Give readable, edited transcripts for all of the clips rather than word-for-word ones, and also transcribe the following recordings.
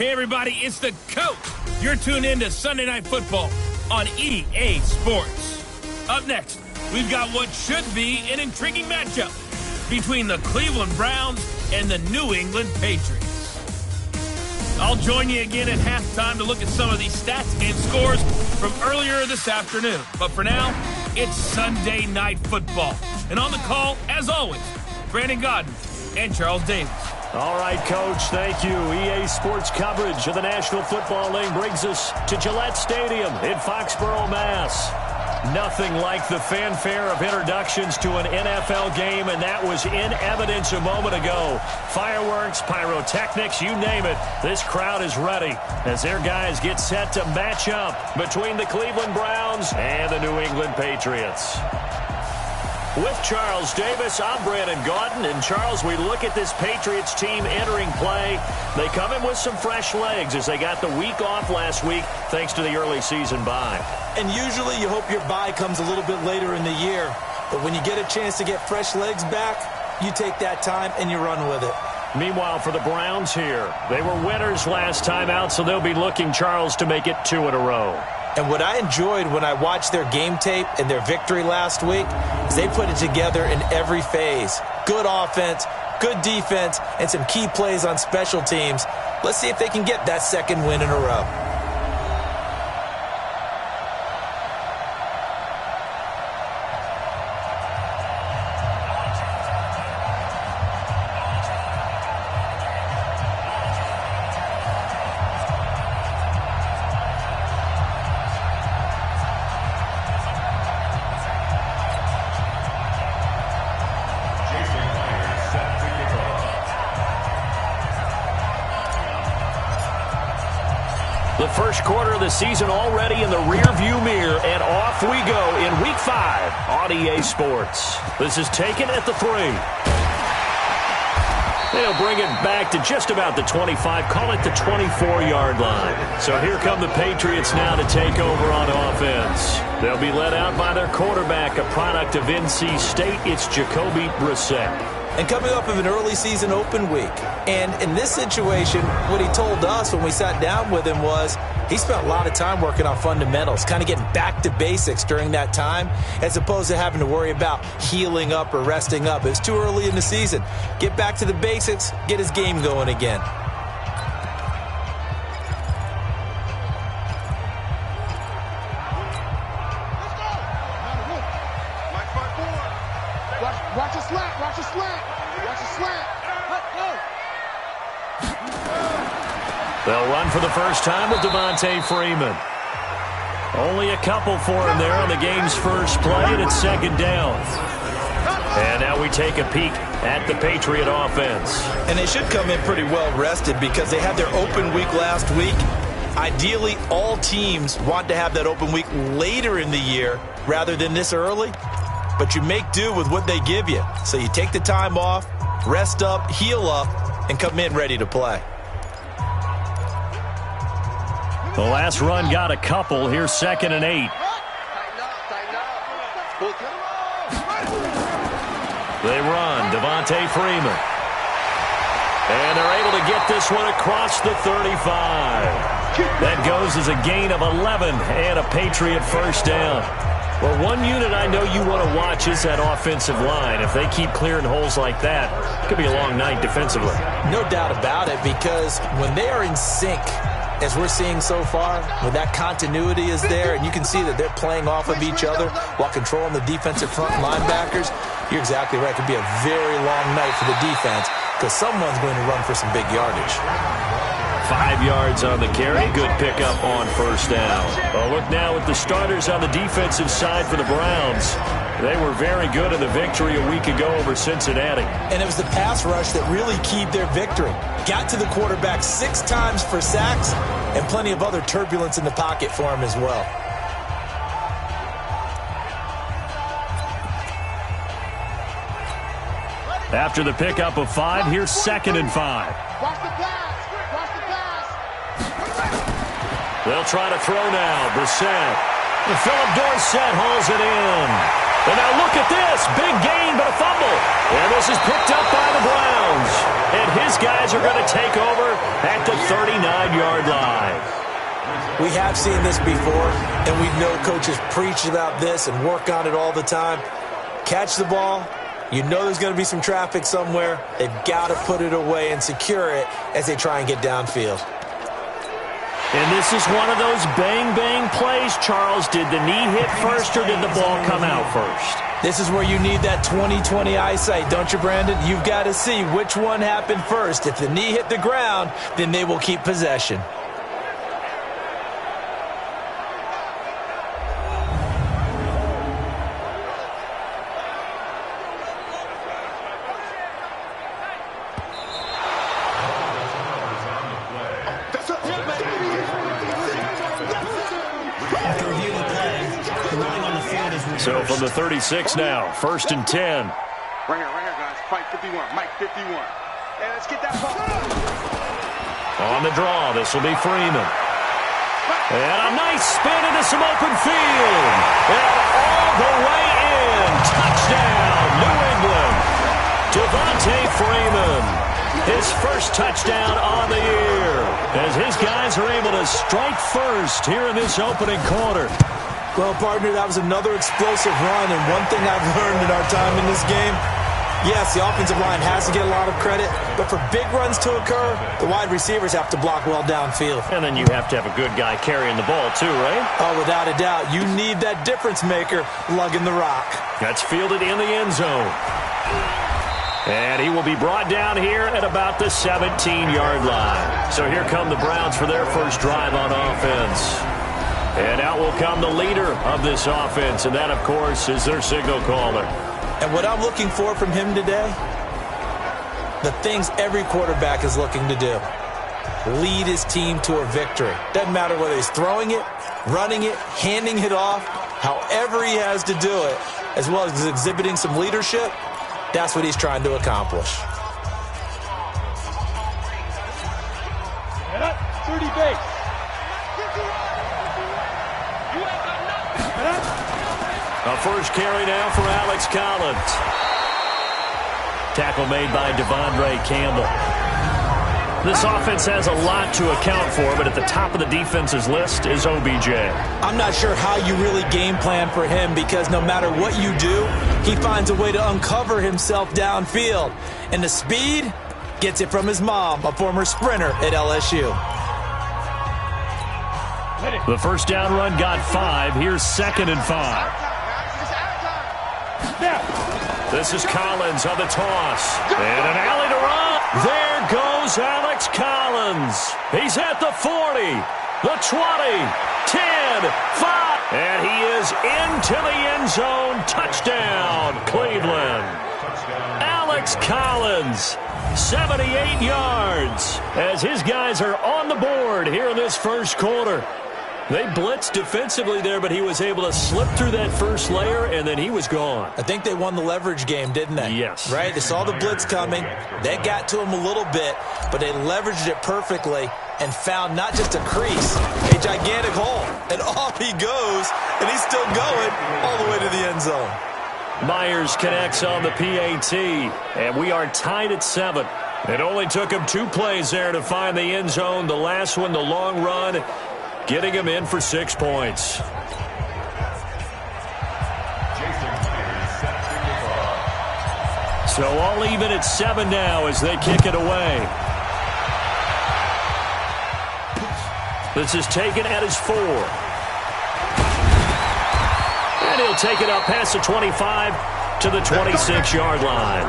Hey, everybody, it's the coach. You're tuned in to Sunday Night Football on EA Sports. Up next, we've got what should be an intriguing matchup between the Cleveland Browns and the New England Patriots. I'll join you again at halftime to look at some of these stats and scores from earlier this afternoon. But for now, it's Sunday Night Football. And on the call, as always, Brandon Godden and Charles Davis. All right, Coach, thank you. EA Sports coverage of the National Football League brings us to Gillette Stadium in Foxborough, Mass. Nothing like the fanfare of introductions to an NFL game, and that was in evidence a moment ago. Fireworks, pyrotechnics, you name it. This crowd is ready as their guys get set to match up between the Cleveland Browns and the New England Patriots. With Charles Davis, I'm Brandon Gaudin. And, Charles, we look at this Patriots team entering play. They come in with some fresh legs as they got the week off last week thanks to the early season bye. And usually you hope your bye comes a little bit later in the year. But when you get a chance to get fresh legs back, you take that time and you run with it. Meanwhile, for the Browns here, they were winners last time out, so they'll be looking, Charles, to make it 2 in a row. And what I enjoyed when I watched their game tape and their victory last week is they put it together in every phase. Good offense, good defense, and some key plays on special teams. Let's see if they can get that second win in a row. The first quarter of the season already in the rearview mirror, and off we go in Week 5 on EA Sports. This is taken at the 3. They'll bring it back to just about the 25, call it the 24-yard line. So here come the Patriots now to take over on offense. They'll be led out by their quarterback, a product of NC State. It's Jacoby Brissett. And coming off of an early season open week. And in this situation, what he told us when we sat down with him was he spent a lot of time working on fundamentals, kind of getting back to basics during that time, as opposed to having to worry about healing up or resting up. It's too early in the season. Get back to the basics, get his game going again. Watch a slant, watch a slant, watch a slant. They'll run for the first time with Devontae Freeman. Only a couple for him there on the game's first play, and it's second down. And now we take a peek at the Patriot offense. And they should come in pretty well rested because they had their open week last week. Ideally, all teams want to have that open week later in the year rather than this early. But you make do with what they give you. So you take the time off, rest up, heal up, and come in ready to play. The last run got a couple. Here's 2nd and 8. They run. Devontae Freeman. And they're able to get this one across the 35. That goes as a gain of 11 and a Patriot first down. Well, one unit I know you want to watch is that offensive line. If they keep clearing holes like that, it could be a long night defensively. No doubt about it, because when they are in sync, as we're seeing so far, when that continuity is there, and you can see that they're playing off of each other while controlling the defensive front linebackers, you're exactly right. It could be a very long night for the defense because someone's going to run for some big yardage. 5 yards on the carry. Good pickup on first down. Well, look now at the starters on the defensive side for the Browns. They were very good in the victory a week ago over Cincinnati. And it was the pass rush that really keyed their victory. Got to the quarterback 6 times for sacks and plenty of other turbulence in the pocket for him as well. After the pickup of 5, here's 2nd and 5. Watch the pass. Watch the pass. They'll try to throw now. Brissett. And Philip Dorsett hauls it in. And now look at this. Big gain, but a fumble. And this is picked up by the Browns. And his guys are going to take over at the 39-yard line. We have seen this before, and we know coaches preach about this and work on it all the time. Catch the ball. You know there's going to be some traffic somewhere. They've got to put it away and secure it as they try and get downfield. And this is one of those bang-bang plays, Charles. Did the knee hit first or did the ball come out first? This is where you need that 20/20 eyesight, don't you, Brandon? You've got to see which one happened first. If the knee hit the ground, then they will keep possession. So from the 36 now, 1st and 10. Right here, guys. Mike 51. Mike 51. Hey, let's get that ball. On the draw, this will be Freeman. And a nice spin into some open field. And all the way in. Touchdown, New England. Devontae Freeman. His first touchdown on the year. As his guys are able to strike first here in this opening quarter. Well, partner, that was another explosive run, and one thing I've learned in our time in this game, yes, the offensive line has to get a lot of credit, but for big runs to occur, the wide receivers have to block well downfield. And then you have to have a good guy carrying the ball too, right? Oh, without a doubt. You need that difference maker lugging the rock. That's fielded in the end zone. And he will be brought down here at about the 17-yard line. So here come the Browns for their first drive on offense. And out will come the leader of this offense, and that, of course, is their signal caller. And what I'm looking for from him today, the things every quarterback is looking to do. Lead his team to a victory. Doesn't matter whether he's throwing it, running it, handing it off, however he has to do it, as well as exhibiting some leadership, that's what he's trying to accomplish. Get up, 30 base. A first carry now for Alex Collins. Tackle made by Devondre Campbell. This offense has a lot to account for, but at the top of the defense's list is OBJ. I'm not sure how you really game plan for him because no matter what you do, he finds a way to uncover himself downfield. And the speed gets it from his mom, a former sprinter at LSU. The first down run got 5. Here's 2nd and 5. This is Collins on the toss. And an alley to run. There goes Alex Collins. He's at the 40, the 20, 10, 5. And he is into the end zone. Touchdown, Cleveland. Alex Collins, 78 yards. As his guys are on the board here in this first quarter. They blitzed defensively there, but he was able to slip through that first layer, and then he was gone. I think they won the leverage game, didn't they? Yes. Right? They saw the blitz coming. They got to him a little bit, but they leveraged it perfectly and found not just a crease, a gigantic hole. And off he goes, and he's still going all the way to the end zone. Myers connects on the PAT, and we are tied at 7. It only took him 2 plays there to find the end zone. The last one, the long run, getting him in for 6 points. So all even at 7 now as they kick it away. This is taken at his 4. And he'll take it up past the 25 to the 26-yard line.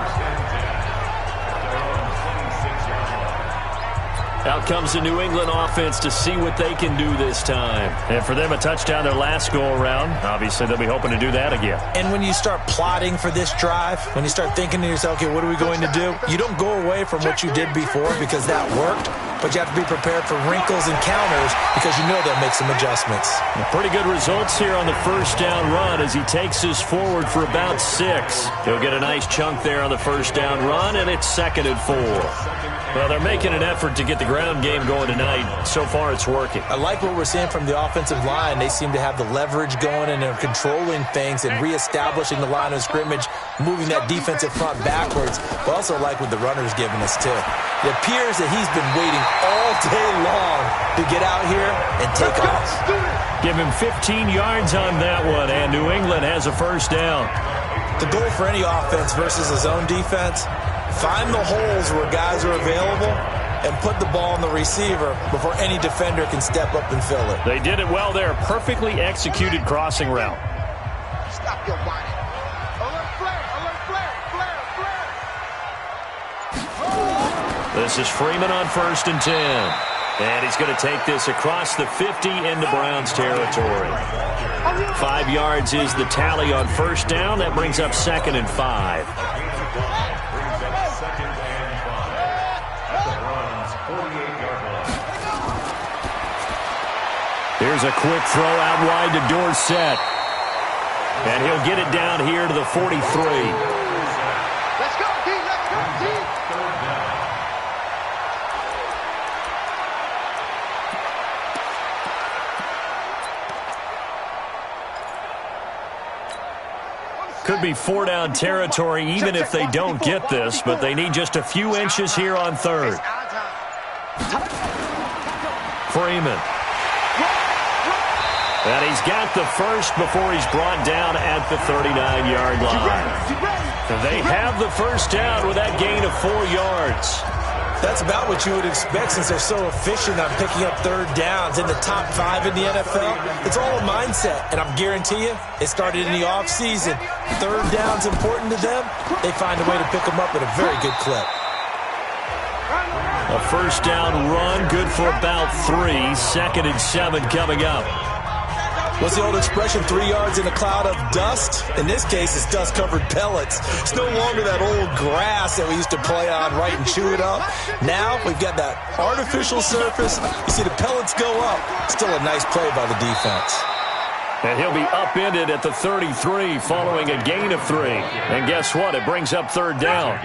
Out comes the New England offense to see what they can do this time. And for them, a touchdown their last go-around. Obviously, they'll be hoping to do that again. And when you start plotting for this drive, when you start thinking to yourself, okay, what are we going to do? You don't go away from what you did before because that worked. but you have to be prepared for wrinkles and counters because you know they'll make some adjustments. Pretty good results here on the first down run as he takes us forward for about 6. He'll get a nice chunk there on the first down run, and it's 2nd and 4. Well, they're making an effort to get the ground game going tonight. So far, it's working. I like what we're seeing from the offensive line. They seem to have the leverage going, and they're controlling things and reestablishing the line of scrimmage, moving that defensive front backwards. But also like what the runner's giving us, too. It appears that he's been waiting all day long to get out here and take off. Give him 15 yards on that one, and New England has a first down. The goal for any offense versus a zone defense, find the holes where guys are available and put the ball on the receiver before any defender can step up and fill it. They did it well there. Perfectly executed crossing route. Stop your whining. Alert flare, alert flare, flare, flare. This is Freeman on 1st and 10. And he's going to take this across the 50 into Browns territory. 5 yards is the tally on first down. That brings up 2nd and 5. Here's a quick throw out wide to Dorsett. And he'll get it down here to the 43. Let's go, D. Let's go, D. Could be 4-down territory even if they don't get this, but they need just a few inches here on 3rd. Freeman. And he's got the first before he's brought down at the 39-yard line. They have the first down with that gain of 4 yards. That's about what you would expect since they're so efficient on picking up 3rd downs in the top 5 in the NFL. It's all a mindset, and I'm guarantee you it started in the offseason. 3rd down's important to them. They find a way to pick them up at a very good clip. A first down run, good for about 3. 2nd and 7 coming up. What's the old expression, 3 yards in a cloud of dust? In this case, it's dust-covered pellets. It's no longer that old grass that we used to play on, right, and chew it up. Now we've got that artificial surface. You see the pellets go up. Still a nice play by the defense. And he'll be upended at the 33 following a gain of 3. And guess what? It brings up 3rd down.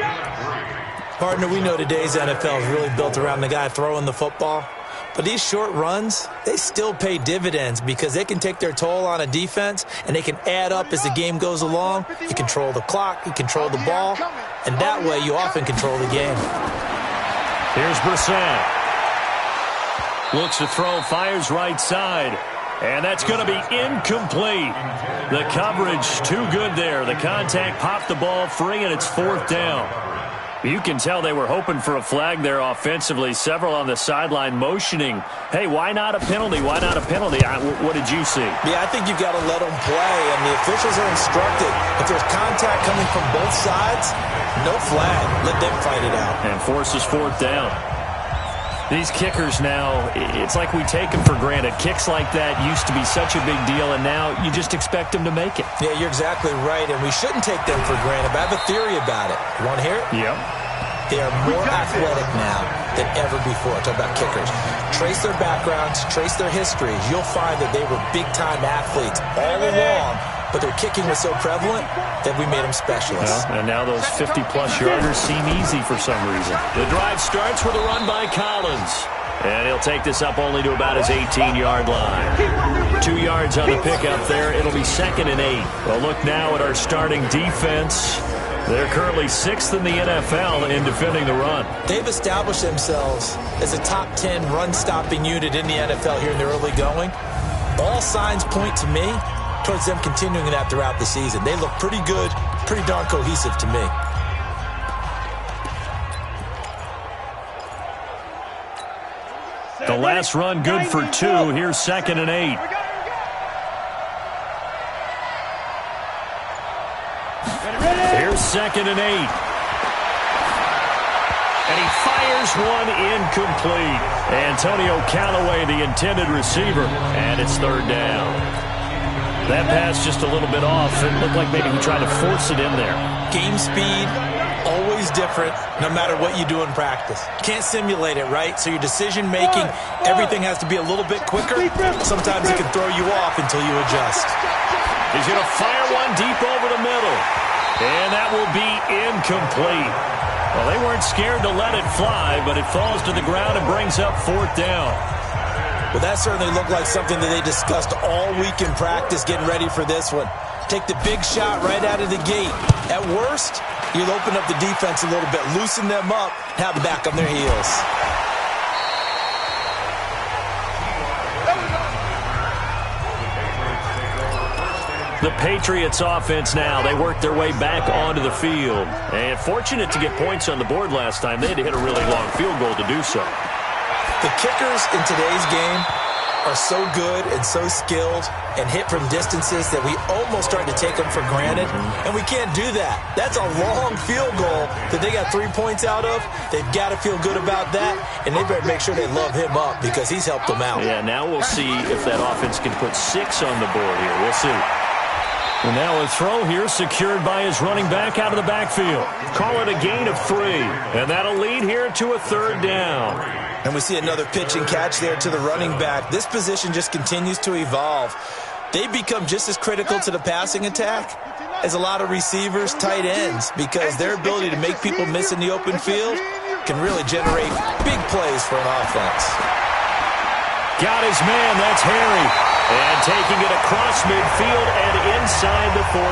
Partner, we know today's NFL is really built around the guy throwing the football. But these short runs, they still pay dividends because they can take their toll on a defense and they can add up as the game goes along. You control the clock, you control the ball, and that way you often control the game. Here's Brissett. Looks to throw, fires right side. And that's going to be incomplete. The coverage too good there. The contact popped the ball free, and it's 4th down. You can tell they were hoping for a flag there offensively. Several on the sideline motioning, hey, why not a penalty? Why not a penalty? What did you see? Yeah, I think you've got to let them play, and the officials are instructed. If there's contact coming from both sides, no flag. Let them fight it out. And forces 4th down. These kickers now, it's like we take them for granted. Kicks like that used to be such a big deal, and now you just expect them to make it. Yeah, you're exactly right, and we shouldn't take them for granted, but I have a theory about it. You want to hear it? Yep. They are more athletic now than ever before. Talk about kickers. Trace their backgrounds, trace their histories. You'll find that they were big-time athletes all along, but their kicking was so prevalent that we made them specialists. Well, and now those 50-plus yarders seem easy for some reason. The drive starts with a run by Collins. And he'll take this up only to about his 18-yard line. 2 yards on the pickup there. It'll be 2nd and 8. Well, look now at our starting defense. They're currently 6th in the NFL in defending the run. They've established themselves as a top 10 run-stopping unit in the NFL here in the early going. All signs point to me towards them continuing that throughout the season. They look pretty good, pretty darn cohesive to me. The last run good for 2. Here's 2nd and 8. Here's 2nd and 8. And he fires one incomplete. Antonio Callaway, the intended receiver, and it's 3rd down. That pass just a little bit off. It looked like maybe he tried to force it in there. Game speed, always different no matter what you do in practice. Can't simulate it, right? So your decision-making, everything has to be a little bit quicker. Sometimes it can throw you off until you adjust. He's going to fire one deep over the middle. And that will be incomplete. Well, they weren't scared to let it fly, but it falls to the ground and brings up 4th down. Well, that certainly looked like something that they discussed all week in practice getting ready for this one. Take the big shot right out of the gate. At worst, you'll open up the defense a little bit, loosen them up, have them back on their heels. The Patriots offense now. They work their way back onto the field. And fortunate to get points on the board last time. They had to hit a really long field goal to do so. The kickers in today's game are so good and so skilled and hit from distances that we almost start to take them for granted, and we can't do that. That's a long field goal that they got 3 points out of. They've got to feel good about that, and they better make sure they love him up because he's helped them out. Yeah, now we'll see if that offense can put 6 on the board here. We'll see. And now a throw here secured by his running back out of the backfield. Call it a gain of 3, and that'll lead here to a 3rd down. And we see another pitch and catch there to the running back. This position just continues to evolve. They become just as critical to the passing attack as a lot of receivers, tight ends, because their ability to make people miss in the open field can really generate big plays for an offense. Got his man, that's Harry. And taking it across midfield and inside the 45.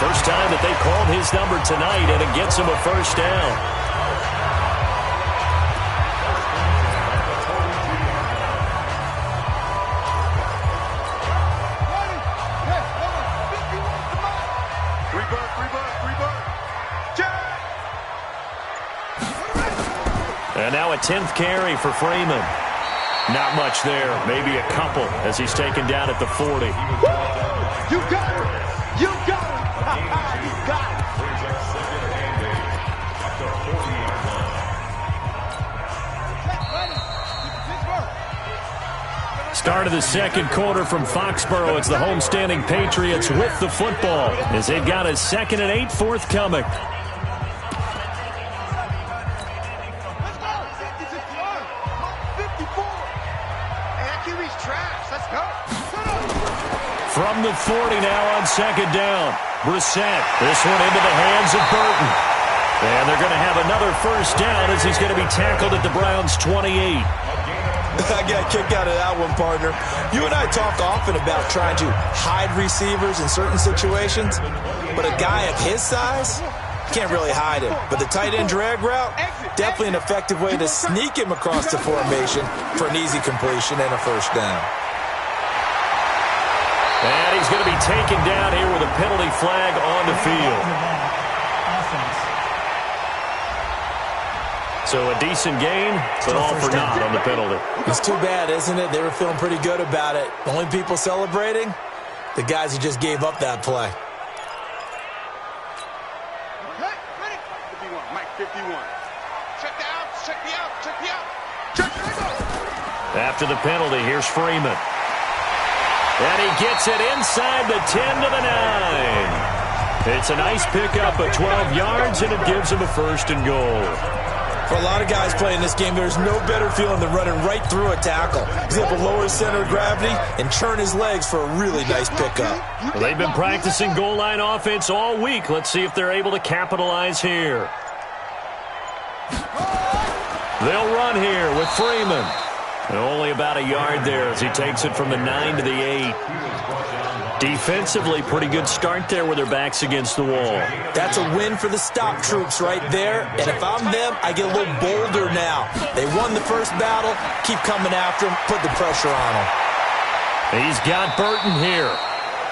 First time that they called his number tonight, and it gets him a 1st down. And now a 10th carry for Freeman. Not much there, maybe a couple as he's taken down at the 40. You got it! You got it! You got it! Start of the 2nd quarter from Foxborough. It's the homestanding Patriots with the football as they've got a 2nd and 8 forthcoming. From the 40 now on 2nd down. Brissett, this one into the hands of Burton. And they're going to have another 1st down as he's going to be tackled at the Browns' 28. I got a kick out of that one, partner. You and I talk often about trying to hide receivers in certain situations, but a guy of his size can't really hide him. But the tight end drag route, definitely an effective way to sneak him across the formation for an easy completion and a 1st down. And he's going to be taken down here with a penalty flag on the field. So a decent gain, but all for naught on the penalty. It's too bad, isn't it? They were feeling pretty good about it. The only people celebrating, the guys who just gave up that play. Mike 51. Check the out, check me out, check me out. After the penalty, here's Freeman. And he gets it inside the 10 to the 9. It's a nice pickup of 12 yards, and it gives him a 1st and goal. For a lot of guys playing this game, there's no better feeling than running right through a tackle. He's able to lower his center of gravity and churn his legs for a really nice pickup. Well, they've been practicing goal line offense all week. Let's see if they're able to capitalize here. They'll run here with Freeman. And only about a yard there as he takes it from the 9 to the 8. Defensively, pretty good start there with their backs against the wall. That's a win for the stop troops right there. And if I'm them, I get a little bolder now. They won the first battle. Keep coming after them. Put the pressure on them. He's got Burton here.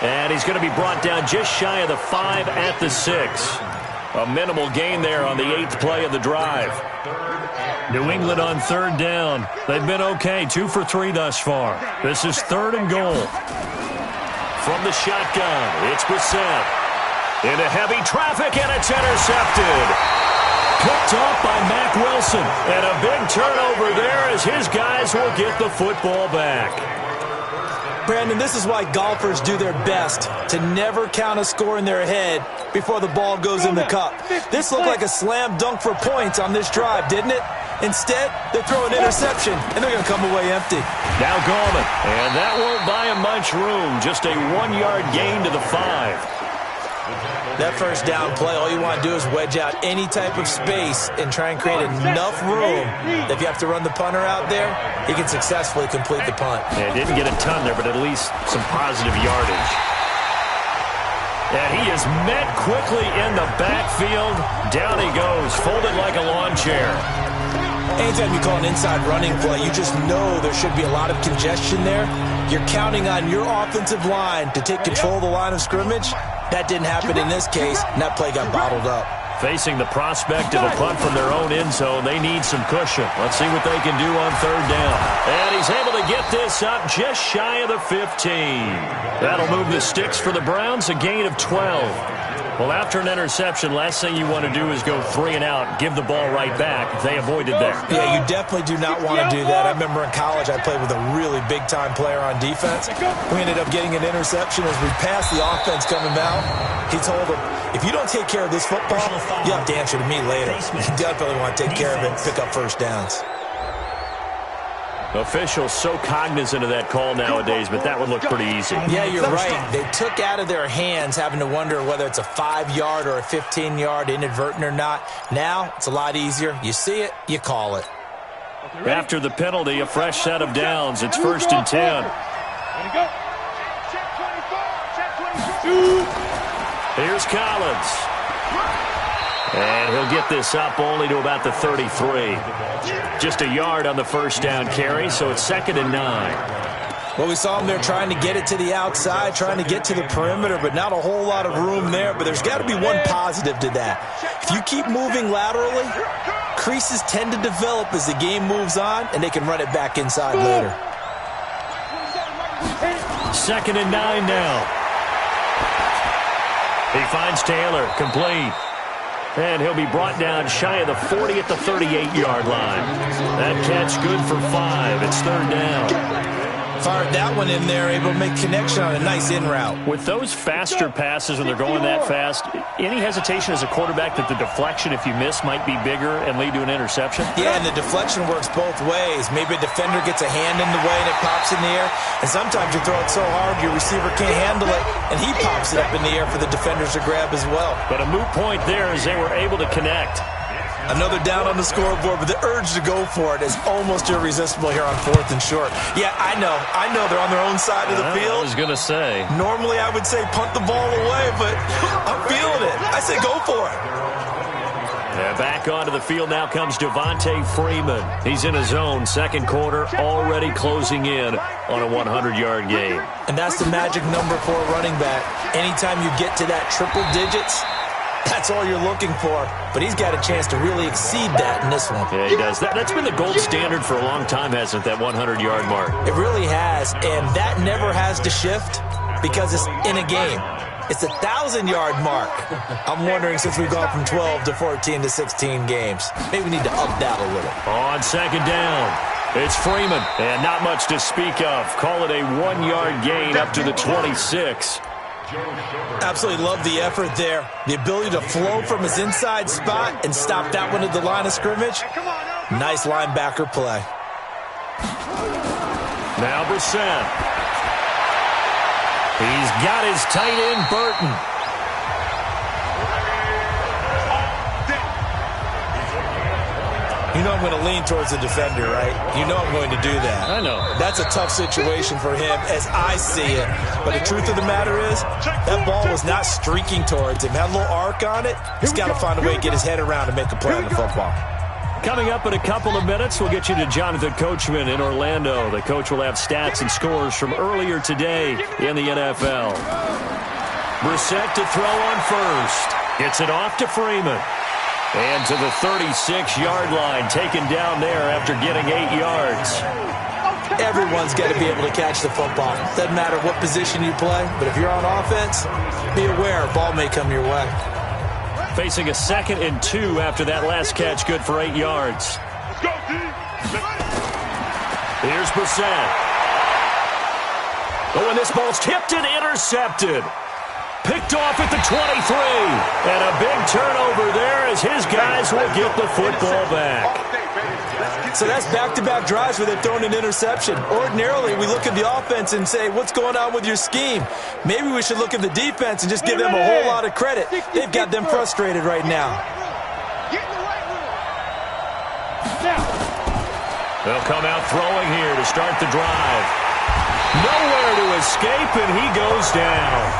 And he's going to be brought down just shy of the 5 at the 6. A minimal gain there on the 8th play of the drive. New England on 3rd down. They've been okay, 2 for 3 thus far. This is 3rd and goal. From the shotgun, it's Brissett. Into heavy traffic, and it's intercepted. Picked off by Mack Wilson. And a big turnover there as his guys will get the football back. Brandon, this is why golfers do their best to never count a score in their head before the ball goes in the cup. This looked like a slam dunk for points on this drive, didn't it? Instead, they throw an interception, and they're going to come away empty. Now Gallman, and that won't buy him much room. Just a 1-yard gain to the 5. That first down play, all you want to do is wedge out any type of space and try and create enough room that if you have to run the punter out there, he can successfully complete the punt. Yeah, didn't get a ton there, but at least some positive yardage. And he is met quickly in the backfield. Down he goes, folded like a lawn chair. Anytime you call an inside running play, you just know there should be a lot of congestion there. You're counting on your offensive line to take control of the line of scrimmage. That didn't happen in this case, and that play got bottled up. Facing the prospect of a punt from their own end zone, they need some cushion. Let's see what they can do on third down. And he's able to get this up just shy of the 15. That'll move the sticks for the Browns, a gain of 12. Well, after an interception, last thing you want to do is go 3 and out, give the ball right back. They avoided that. Yeah, you definitely do not want to do that. I remember in college I played with a really big-time player on defense. We ended up getting an interception as we passed the offense coming out. He told him, if you don't take care of this football, you have to answer to me later. You definitely want to take care of it and pick up first downs. Officials so cognizant of that call nowadays, but that would look pretty easy. Yeah, you're right. They took out of their hands having to wonder whether it's a 5-yard or a 15-yard, inadvertent or not. Now, it's a lot easier. You see it, you call it. After the penalty, a fresh set of downs. It's 1st and 10. Here's Collins. And he'll get this up only to about the 33. Just a yard on the first down carry, so it's 2nd and 9. Well, we saw him there trying to get it to the outside, trying to get to the perimeter, but not a whole lot of room there. But there's got to be one positive to that. If you keep moving laterally, creases tend to develop as the game moves on, and they can run it back inside later. 2nd and 9 now. He finds Taylor, complete. And he'll be brought down shy of the 40 at the 38-yard line. That catch good for 5. It's 3rd down. Fired that one in there, able to make connection on a nice in route. With those faster passes when they're going that fast, any hesitation as a quarterback that the deflection, if you miss, might be bigger and lead to an interception? Yeah, and the deflection works both ways. Maybe a defender gets a hand in the way and it pops in the air. And sometimes you throw it so hard your receiver can't handle it, and he pops it up in the air for the defenders to grab as well. But a moot point there as they were able to connect. Another down on the scoreboard, but the urge to go for it is almost irresistible here on 4th and short. Yeah, I know they're on their own side of the field. I was going to say. Normally I would say punt the ball away, but I'm feeling it. I say go for it. Yeah, back onto the field now comes Devontae Freeman. He's in his zone, 2nd quarter, already closing in on a 100-yard game. And that's the magic number for a running back. Anytime you get to that triple digits, that's all you're looking for. But he's got a chance to really exceed that in this one. Yeah, he does. That's been the gold standard for a long time, hasn't it, that 100-yard mark? It really has, and that never has to shift because it's in a game. It's a 1,000-yard mark. I'm wondering, since we've gone from 12 to 14 to 16 games, maybe we need to up that a little. On 2nd down, it's Freeman, and not much to speak of. Call it a 1-yard gain up to the 26. Absolutely love the effort there. The ability to flow from his inside spot and stop that one at the line of scrimmage. Nice linebacker play. Now Brissett. He's got his tight end, Burton. You know I'm going to lean towards the defender, right? You know I'm going to do that. I know. That's a tough situation for him as I see it. But the truth of the matter is, that ball was not streaking towards him. Had a little arc on it. He's got to find a way to get his head around and make a play on the football. Coming up in a couple of minutes, we'll get you to Jonathan Coachman in Orlando. The coach will have stats and scores from earlier today in the NFL. Brissett to throw on first. Gets it off to Freeman. And to the 36-yard line, taken down there after getting 8 yards. Everyone's got to be able to catch the football. Doesn't matter what position you play, but if you're on offense, be aware, ball may come your way. Facing a 2nd and 2 after that last catch, good for 8 yards. Here's Brissett. Oh, and this ball's tipped and intercepted. Picked off at the 23. And a big turnover there as his guys will get the football back. So that's back-to-back drives where they've thrown an interception. Ordinarily, we look at the offense and say, what's going on with your scheme? Maybe we should look at the defense and just give them a whole lot of credit. They've got them frustrated right now. They'll come out throwing here to start the drive. Nowhere to escape, and he goes down.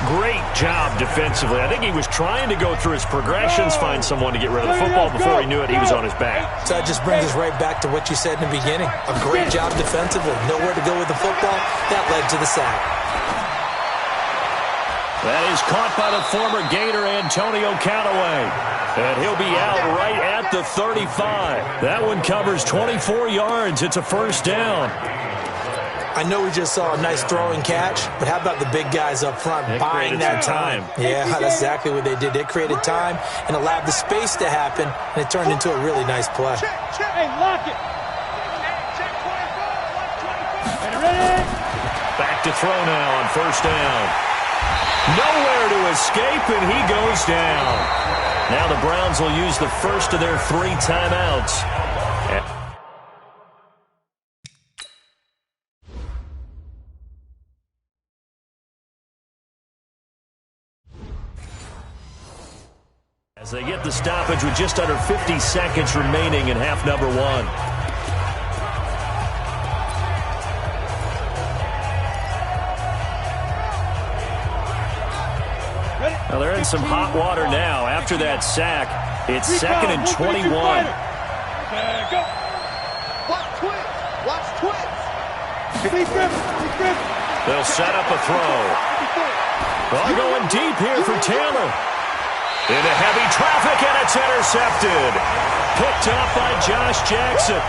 Great job defensively. I think he was trying to go through his progressions, find someone to get rid of the football. Before he knew it, he was on his back. So that just brings us right back to what you said in the beginning. A great job defensively. Nowhere to go with the football. That led to the sack. That is caught by the former Gator Antonio Callaway. And he'll be out right at the 35. That one covers 24 yards. It's a first down. I know we just saw a nice throwing catch, but how about the big guys up front buying that time? Yeah, that's exactly what they did. They created time and allowed the space to happen, and it turned into a really nice play. Hey, lock it. Back to throw now on first down. Nowhere to escape, and he goes down. Now the Browns will use the first of their 3 timeouts. As they get the stoppage with just under 50 seconds remaining in half number 1. Well, they're in some hot water now. After that sack, it's 2nd and 21. Go. Watch twins. They'll set up a throw. Ball going deep here for Taylor. Into heavy traffic, and it's intercepted. Picked up by Josh Jackson.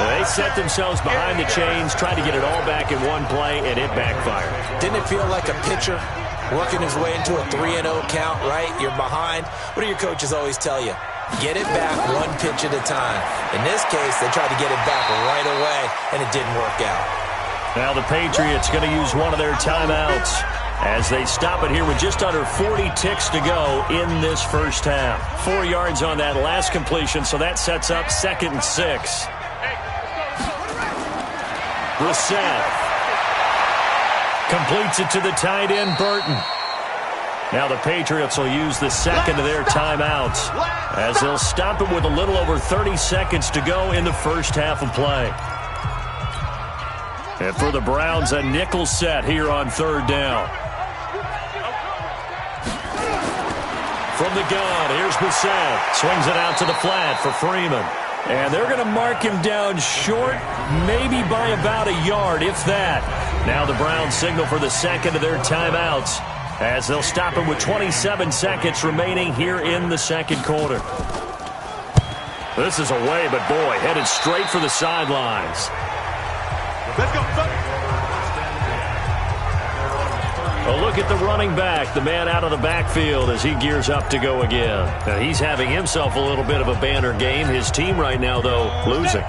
They set themselves behind the chains, tried to get it all back in one play, and it backfired. Didn't it feel like a pitcher working his way into a 3-0 count, right? You're behind. What do your coaches always tell you? Get it back one pitch at a time. In this case, they tried to get it back right away, and it didn't work out. Now the Patriots going to use one of their timeouts as they stop it here with just under 40 ticks to go in this first half. 4 yards on that last completion, so that sets up 2nd and 6. Brissett completes it to the tight end, Burton. Now the Patriots will use the second of their timeouts as they'll stop it with a little over 30 seconds to go in the first half of play. And for the Browns, a nickel set here on 3rd down. From the gun, here's Brissett. Swings it out to the flat for Freeman. And they're going to mark him down short, maybe by about a yard, if that. Now the Browns signal for the second of their timeouts as they'll stop it with 27 seconds remaining here in the second quarter. This is away, but boy, headed straight for the sidelines. Let's go, son. A look at the running back, the man out of the backfield as he gears up to go again. Now he's having himself a little bit of a banner game. His team right now, though, losing.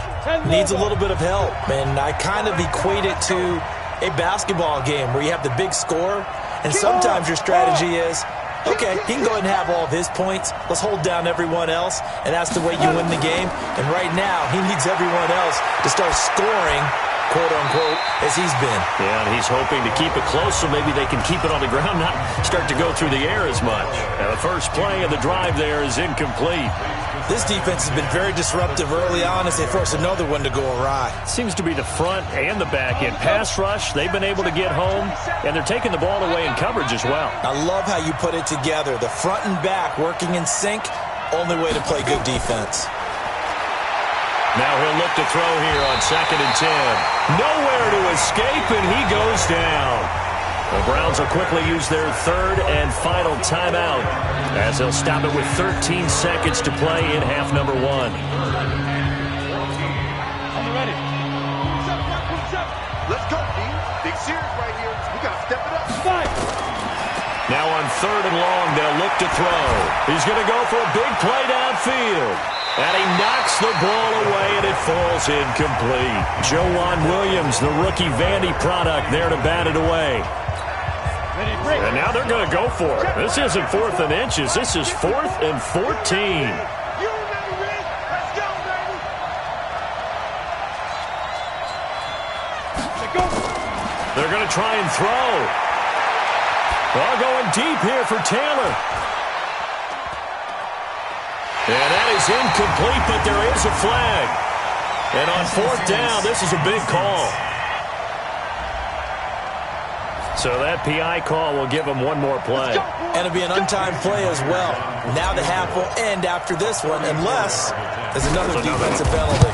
Needs a little bit of help, and I kind of equate it to a basketball game where you have the big score, and sometimes your strategy is, okay, he can go ahead and have all of his points. Let's hold down everyone else, and that's the way you win the game. And right now, he needs everyone else to start scoring, quote-unquote, as he's been. Yeah, and he's hoping to keep it close so maybe they can keep it on the ground, not start to go through the air as much. Now, the first play of the drive there is incomplete. This defense has been very disruptive early on as they force another one to go awry. Seems to be the front and the back end. Pass rush, they've been able to get home, and they're taking the ball away in coverage as well. I love how you put it together. The front and back working in sync, only way to play good defense. Now he'll look to throw here on 2nd and 10. Nowhere to escape, and he goes down. The Browns will quickly use their 3rd and final timeout as they'll stop it with 13 seconds to play in half number 1. Ready. Let's go, team. Big series right here. We got to step it up. Fight. Now on 3rd and long, they'll look to throw. He's going to go for a big play downfield. And he knocks the ball away, and it falls incomplete. Joejuan Williams, the rookie Vandy product, there to bat it away. And now they're going to go for it. This isn't 4th and inches. This is 4th and 14. They're going to try and throw. Ball going deep here for Taylor. And that is incomplete, but there is a flag. And on 4th down, this is a big call. So that PI call will give him one more play. And it'll be an untimed play as well. Now the half will end after this one, unless there's another defensive penalty.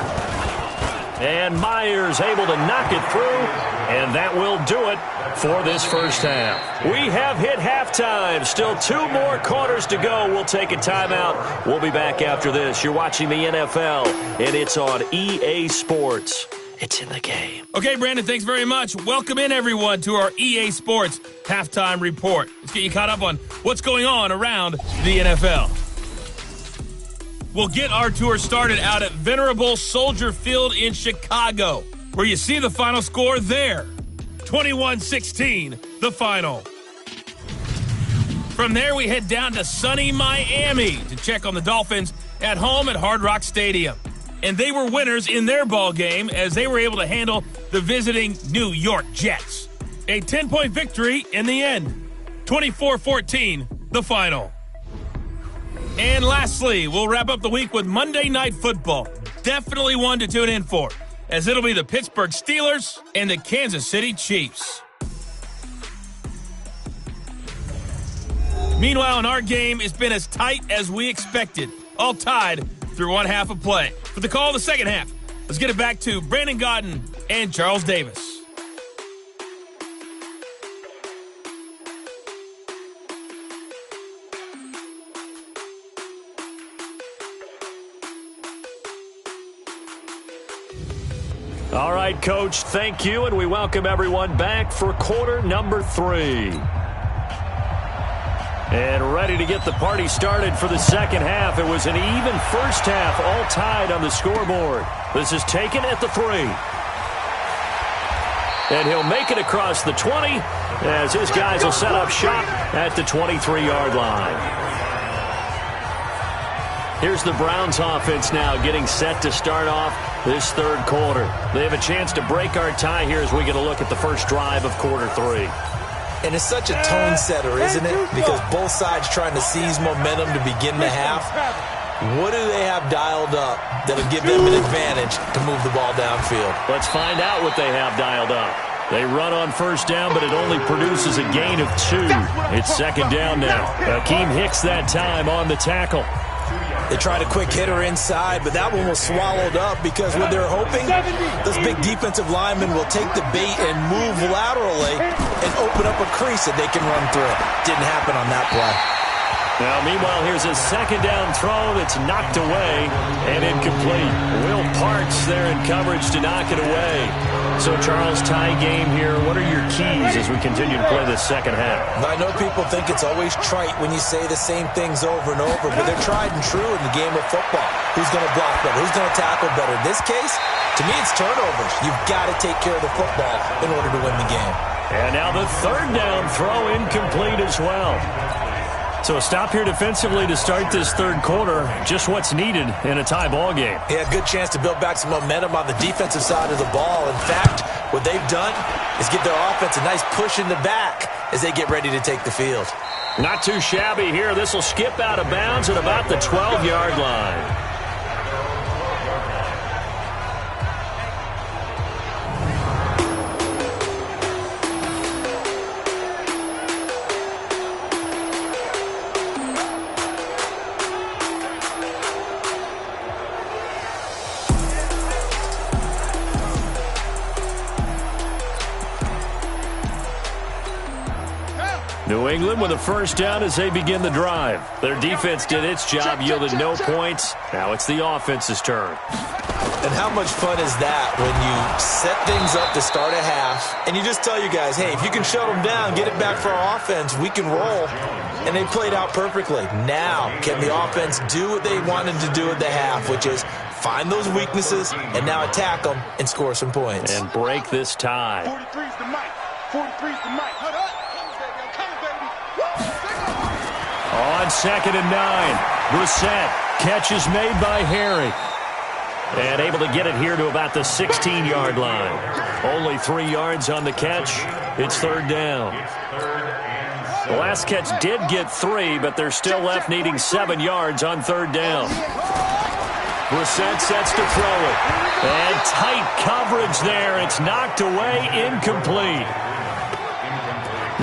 And Myers able to knock it through, and that will do it for this first half. We have hit halftime. Still 2 more quarters to go. We'll take a timeout. We'll be back after this. You're watching the NFL, and it's on EA Sports. It's in the game. Okay, Brandon, thanks very much. Welcome in, everyone, to our EA Sports Halftime Report. Let's get you caught up on what's going on around the NFL. We'll get our tour started out at Venerable Soldier Field in Chicago, where you see the final score there. 21-16, the final. From there, we head down to sunny Miami to check on the Dolphins at home at Hard Rock Stadium. And they were winners in their ball game as they were able to handle the visiting New York Jets. A 10-point victory in the end. 24-14, the final. And lastly, we'll wrap up the week with Monday Night Football. Definitely one to tune in for, as it'll be the Pittsburgh Steelers and the Kansas City Chiefs. Meanwhile, in our game, it's been as tight as we expected, all tied through one half of play. For the call of the second half, let's get it back to Brandon Godden and Charles Davis. All right, Coach, thank you, and we welcome everyone back for quarter number 3. And ready to get the party started for the second half. It was an even first half, all tied on the scoreboard. This is taken at the 3. And he'll make it across the 20 as his guys will set up shop at the 23-yard line. Here's the Browns offense now getting set to start off this third quarter. They have a chance to break our tie here as we get a look at the first drive of quarter 3. And it's such a tone setter, isn't it? Because both sides trying to seize momentum to begin the half. What do they have dialed up that'll give them an advantage to move the ball downfield? Let's find out what they have dialed up. They run on first down, but it only produces a gain of 2. It's second down now. Akeem Hicks that time on the tackle. They tried a quick hitter inside, but that one was swallowed up because what they're hoping, those big defensive linemen will take the bait and move laterally and open up a crease that they can run through. Didn't happen on that play. Now, meanwhile, here's a second down throw that's knocked away and incomplete. Will Parks there in coverage to knock it away. So, Charles, tie game here. What are your keys as we continue to play this second half? I know people think it's always trite when you say the same things over and over, but they're tried and true in the game of football. Who's going to block better? Who's going to tackle better? In this case, to me, it's turnovers. You've got to take care of the football in order to win the game. And now the third down throw incomplete as well. So a stop here defensively to start this third quarter. Just what's needed in a tie ball game. Yeah, good chance to build back some momentum on the defensive side of the ball. In fact, what they've done is give their offense a nice push in the back as they get ready to take the field. Not too shabby here. This will skip out of bounds at about the 12-yard line. New England with a first down as they begin the drive. Their defense did its job, yielded no points. Now it's the offense's turn. And how much fun is that when you set things up to start a half and you just tell your guys, hey, if you can shut them down, get it back for our offense, we can roll. And they played out perfectly. Now, can the offense do what they wanted to do at the half, which is find those weaknesses and now attack them and score some points. And break this tie. 43's the mic. 43's the mic. On 2nd and 9, Brissett. Catch is made by Harry. And able to get it here to about the 16-yard line. Only 3 yards on the catch. It's 3rd down. The last catch did get 3, but they're still left needing 7 yards on 3rd down. Brissett sets to throw it. And tight coverage there. It's knocked away, incomplete.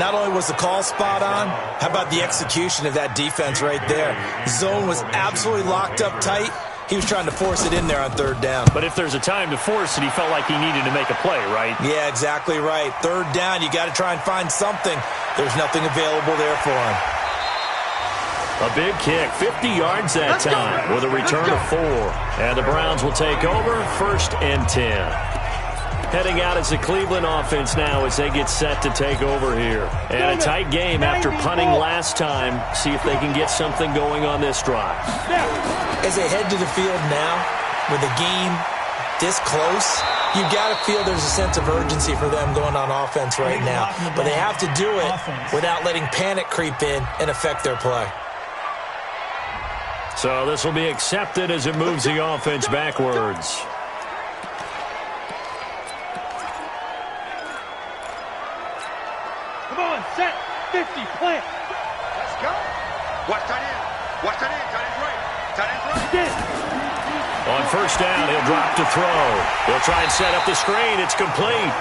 Not only was the call spot on, how about the execution of that defense right there? Zone was absolutely locked up tight. He was trying to force it in there on 3rd down. But if there's a time to force it, he felt like he needed to make a play, right? Yeah, exactly right. 3rd down, you got to try and find something. There's nothing available there for him. A big kick, 50 yards that time with a return of 4. And the Browns will take over 1st and 10. Heading out as the Cleveland offense now as they get set to take over here. And a tight game after punting last time. See if they can get something going on this drive. As they head to the field now, with the game this close, you've got to feel there's a sense of urgency for them going on offense right now. But they have to do it without letting panic creep in and affect their play. So this will be accepted as it moves the offense backwards. Come on, set, 50, plant. Let's go. Watch that in. Watch that in. Tight end's right. Tight end's right. Again. On 1st down, he'll drop to throw. He'll try and set up the screen. It's complete.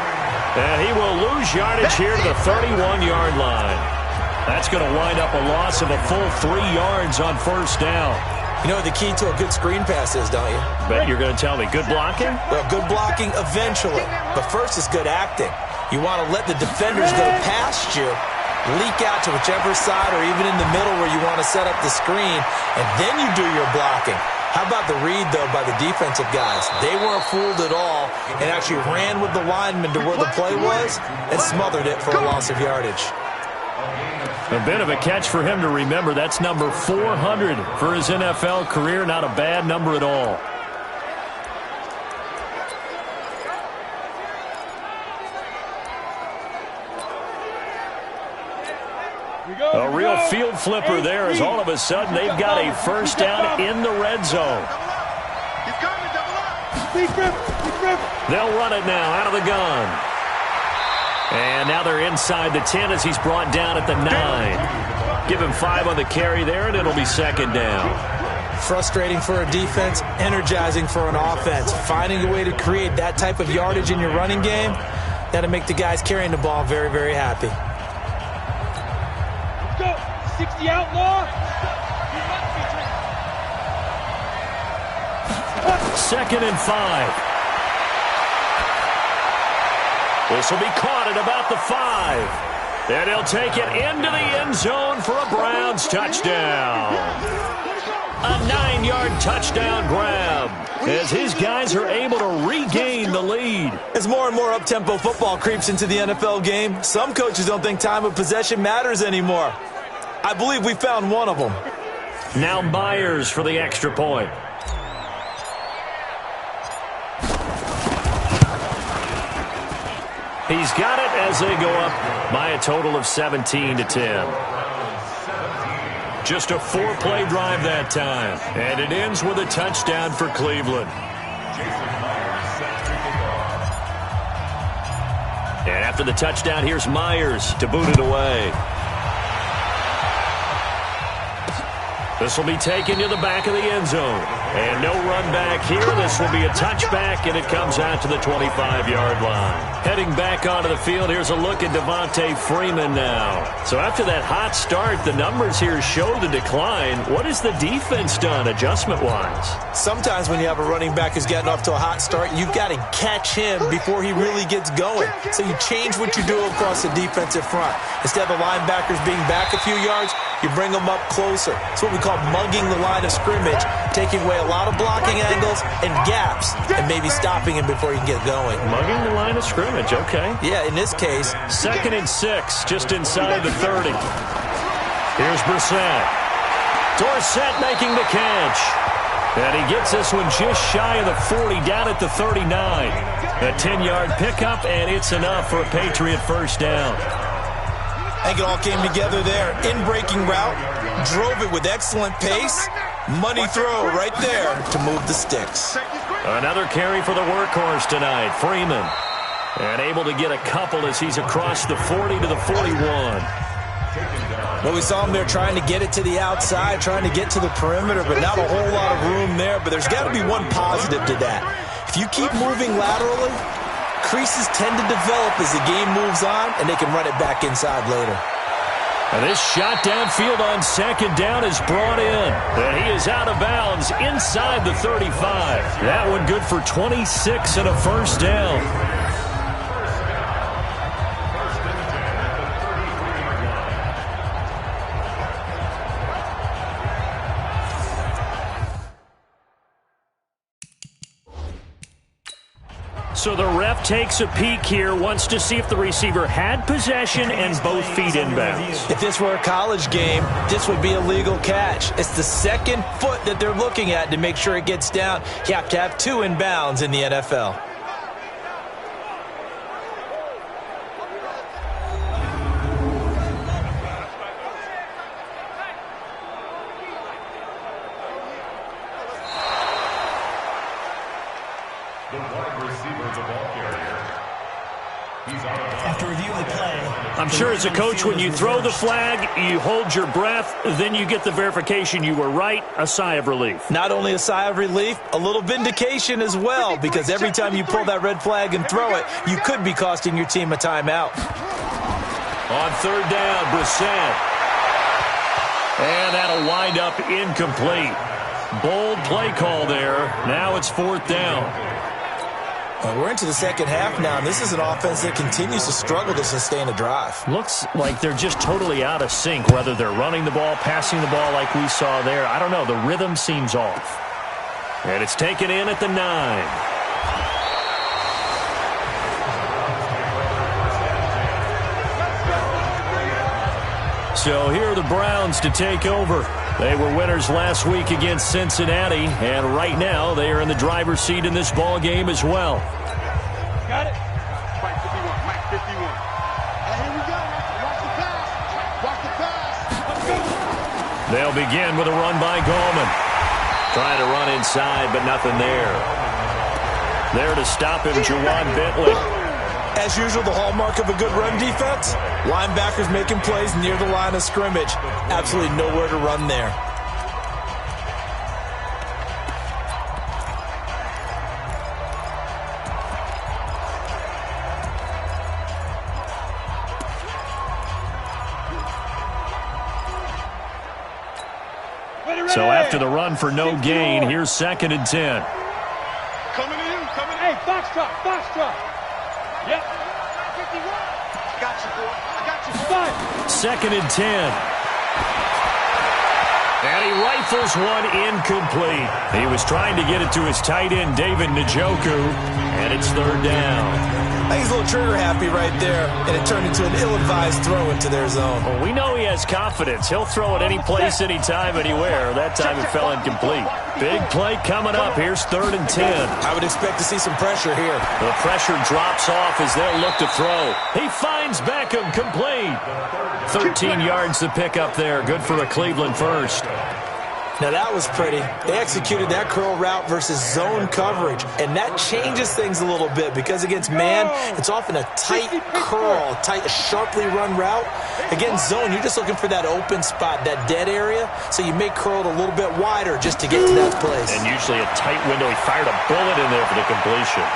And he will lose yardage here to the 31-yard line. That's going to wind up a loss of a full 3 yards on 1st down. You know what the key to a good screen pass is, don't you? Bet you're going to tell me. Good blocking? Well, good blocking eventually. But first is good acting. You want to let the defenders go past you, leak out to whichever side or even in the middle where you want to set up the screen, and then you do your blocking. How about the read, though, by the defensive guys? They weren't fooled at all and actually ran with the lineman to where the play was and smothered it for a loss of yardage. A bit of a catch for him to remember. That's number 400 for his NFL career. Not a bad number at all. A real field flipper there as all of a sudden they've got a 1st down in the red zone. He's coming. Double up. They'll run it now out of the gun. And now they're inside the 10 as he's brought down at the 9. Give him 5 on the carry there, and it'll be 2nd down. Frustrating for a defense, energizing for an offense. Finding a way to create that type of yardage in your running game, that'll make the guys carrying the ball very, very happy. Let's go. 60 outlaw. 2nd and 5. This will be caught at about the 5. And he'll take it into the end zone for a Browns touchdown. A 9-yard touchdown grab as his guys are able to regain the lead. As more and more up-tempo football creeps into the NFL game, some coaches don't think time of possession matters anymore. I believe we found one of them. Now Myers for the extra point. He's got it as they go up by a total of 17-10. Just a 4-play drive that time. And it ends with a touchdown for Cleveland. And after the touchdown, here's Myers to boot it away. This will be taken to the back of the end zone. And no run back here. This will be a touchback, and it comes out to the 25-yard line. Heading back onto the field, here's a look at Devontae Freeman now. So after that hot start, the numbers here show the decline. What has the defense done adjustment-wise? Sometimes when you have a running back who's gotten off to a hot start, you've got to catch him before he really gets going. So you change what you do across the defensive front. Instead of the linebackers being back a few yards, you bring them up closer. It's what we call mugging the line of scrimmage, taking away a lot of blocking angles and gaps, and maybe stopping him before you can get going. Mugging the line of scrimmage, okay. Yeah, in this case. 2nd and 6, just inside the 30. Here's Brissett. Dorsett making the catch. And he gets this one just shy of the 40, down at the 39. A 10-yard pickup, and it's enough for a Patriot first down. I think it all came together there. In-breaking route, drove it with excellent pace. Money throw right there to move the sticks. Another carry for the workhorse tonight, Freeman. And able to get a couple as he's across the 40 to the 41. Well, we saw him there trying to get it to the outside, trying to get to the perimeter, but not a whole lot of room there. But there's got to be one positive to that. If you keep moving laterally, creases tend to develop as the game moves on, and they can run it back inside later. And this shot downfield on 2nd down is brought in. And he is out of bounds inside the 35. That one good for 26 and a first down. So the ref takes a peek here, wants to see if the receiver had possession and both feet inbounds. If this were a college game, this would be a legal catch. It's the 2nd foot that they're looking at to make sure it gets down. You have to have 2 inbounds in the NFL. After reviewing the play, I'm sure as a coach, when you throw the flag, you hold your breath, then you get the verification you were right, a sigh of relief. Not only a sigh of relief, a little vindication as well, because every time you pull that red flag and throw it, you could be costing your team a timeout. On 3rd down, Brissett. And that'll wind up incomplete. Bold play call there. Now it's 4th down. We're into the 2nd half now, and this is an offense that continues to struggle to sustain a drive. Looks like they're just totally out of sync, whether they're running the ball, passing the ball like we saw there. I don't know. The rhythm seems off. And it's taken in at the 9. So here are the Browns to take over. They were winners last week against Cincinnati, and right now they are in the driver's seat in this ball game as well. Got it. Mike 51, Mike 51. Here we go. Watch the pass. Watch the pass. Let's go. They'll begin with a run by Gallman. Trying to run inside, but nothing there. There to stop him, Juwan Bentley. As usual, the hallmark of a good run defense, linebackers making plays near the line of scrimmage. Absolutely nowhere to run there. So after the run for no gain, here's 2nd and 10. Coming to you. Coming. Hey, box drop. Box drop. Yep. 51. I got you, boy. I got you. 2nd and 10. And he rifles one incomplete. He was trying to get it to his tight end, David Njoku, and it's 3rd down. I think he's a little trigger happy right there, and it turned into an ill-advised throw into their zone. Well, we know he has confidence. He'll throw it any place, anytime, anywhere. That time it fell incomplete. Big play coming up. Here's 3rd and 10. I would expect to see some pressure here. The pressure drops off as they'll look to throw. He finds Beckham, complete. 13 yards to pick up there. Good for a Cleveland first. Now that was pretty. They executed that curl route versus zone coverage, and that changes things a little bit because against man, it's often a tight curl, tight, sharply run route. Against zone, you're just looking for that open spot, that dead area, so you may curl it a little bit wider just to get to that place. And usually a tight window. He fired a bullet in there for the completion.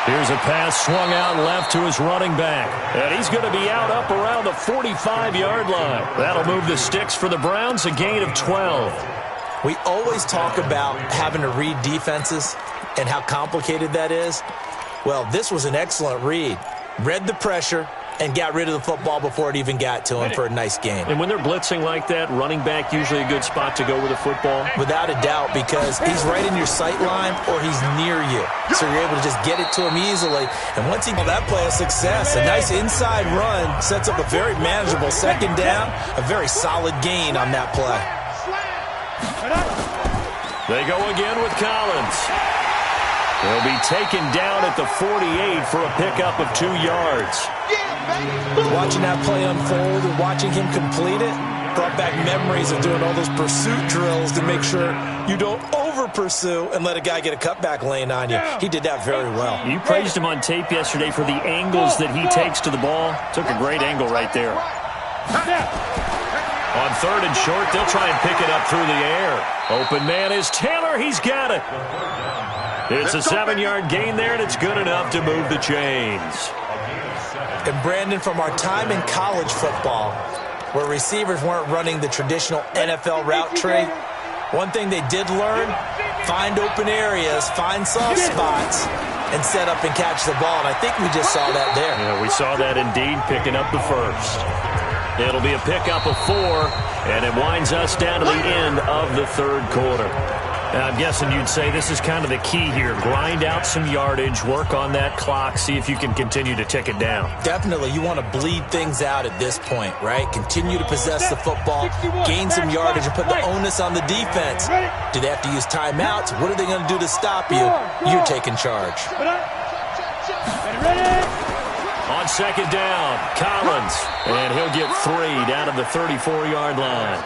Here's a pass swung out left to his running back. And he's going to be out up around the 45-yard line. That'll move the sticks for the Browns, a gain of 12. We always talk about having to read defenses and how complicated that is. Well, this was an excellent read. Read the pressure and got rid of the football before it even got to him for a nice gain. And when they're blitzing like that, running back usually a good spot to go with the football? Without a doubt, because he's right in your sight line or he's near you. So you're able to just get it to him easily. And once he that play a success, a nice inside run sets up a very manageable second down, a very solid gain on that play. They go again with Collins. He'll be taken down at the 48 for a pickup of 2 yards. Watching that play unfold and watching him complete it brought back memories of doing all those pursuit drills to make sure you don't over-pursue and let a guy get a cutback lane on you. He did that very well. You praised him on tape yesterday for the angles that he takes to the ball. Took a great angle right there. On 3rd and short, they'll try and pick it up through the air. Open man is Taylor. He's got it. It's a 7-yard gain there, and it's good enough to move the chains. And Brandon, from our time in college football, where receivers weren't running the traditional NFL route tree, one thing they did learn, find open areas, find soft spots, and set up and catch the ball. And I think we just saw that there. Yeah, we saw that indeed, picking up the first. It'll be a pickup of 4, and it winds us down to the end of the 3rd quarter. Now, I'm guessing you'd say this is kind of the key here. Grind out some yardage, work on that clock, see if you can continue to tick it down. Definitely. You want to bleed things out at this point, right? Continue to possess the football, gain some yardage, and put the onus on the defense. Do they have to use timeouts? What are they going to do to stop you? You're taking charge. On 2nd down, Collins, and he'll get 3 down to the 34-yard line.